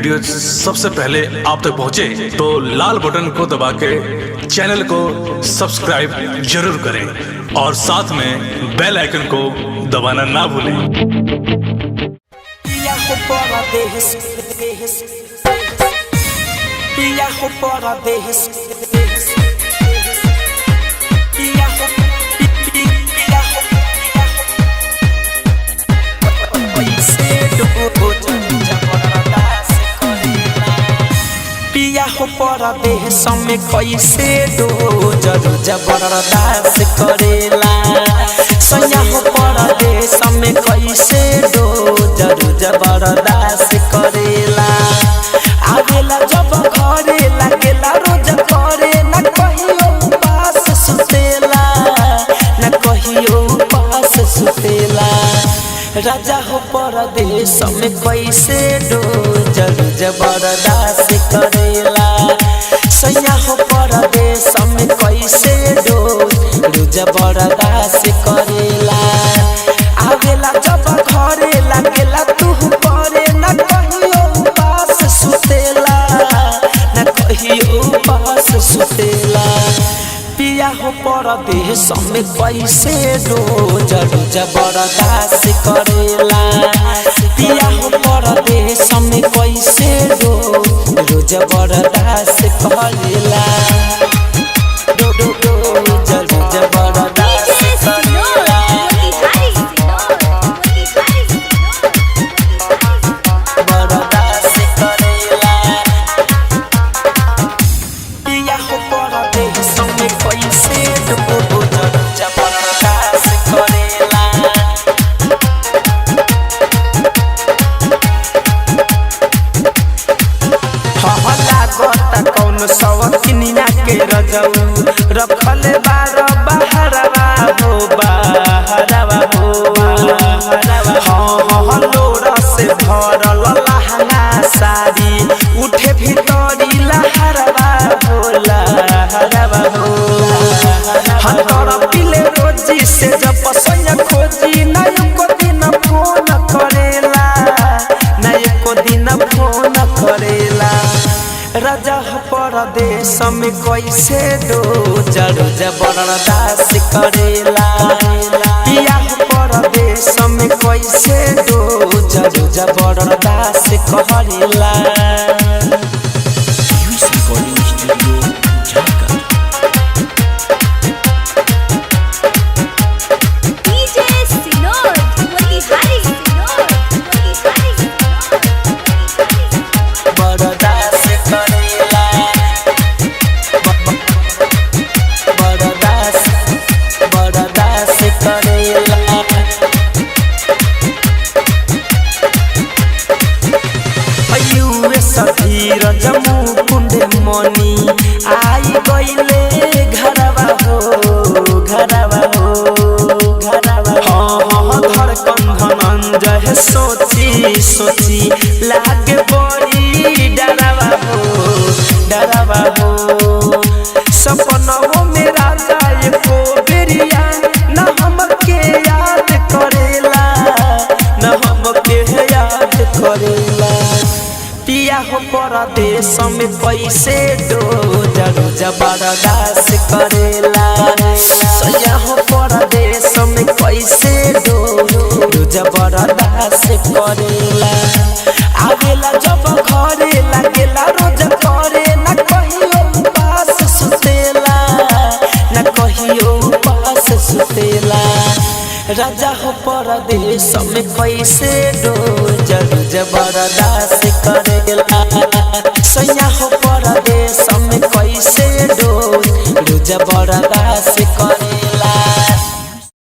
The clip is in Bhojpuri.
वीडियो सबसे पहले आप तक पहुंचे तो लाल बटन को दबा के चैनल को सब्सक्राइब जरूर करें और साथ में बेल आइकन को दबाना ना भूलें। पिया हो परदेश में कैसे रोज रोज बर्दाश्त करेला। सैया हो परदेश में कैसे रोज रोज बर्दाश्त करेला। आवेला जब घरे लागेला रोज करे न कहियो पास सुतेला, न कहियो पास सुतेला। राजा हो परदेश में कैसे रोज रोज बर्दाश्त करेला। सैया हो परदेश में कैसे रोज रोज बर्दाश्त करेला। आवेला जब घरे लागेला तू करे न कहियो पास सुतेला, न कहियो पास सुतेला। पिया हो परदेश में कैसे रोज रोज बर्दाश्त करेला। पिया हो परदेश में कैसे रोज रोज बर्दाश्त करेला। रोज रोज बर्दाश्त करेला। बर्दाश्त करेला। पिया हो परदेश में कैसे रोज रोज बर्दाश्त करेला। कौन सवकिनिया के रजऊ रखल बार बहरवा हो बहरवा हो। हाँ लोरा से भरल लहंगा साड़ी उठे भीतरी लहरवा हो लहरवा हो। हाँ तोरा पिले रोजी से जब सैया खोजी न एको दिन फोन करेला, न एको दिन फोन करेला। राजा परदेश में कैसे रोज रोज बर्दाश्त करेला। पिया परदेश में कैसे रोज रोज बर्दाश्त करेला। धीरज मुकुंद मनी आई गईले घरवा हो घरवा हो घरवा। हाँ धड़कन धनंजय सोची सोची लागे बड़ी डरवा हो। सपनों में राजा एको बेरिया न हमके याद करेला, न हमके याद करेला। पिया हो परदेश में कैसे रोज रोज बर्दाश्त करेला। सैया हो परदेश में कैसे रोज रोज बर्दाश्त करेला। आवेला जब घरे लागेला रोज करे न कहियो पास सुतेला, न कहियो पास सुतेला। राजा हो परदेश में कैसे रोज रोज बर्दाश्त करेला। सैया हो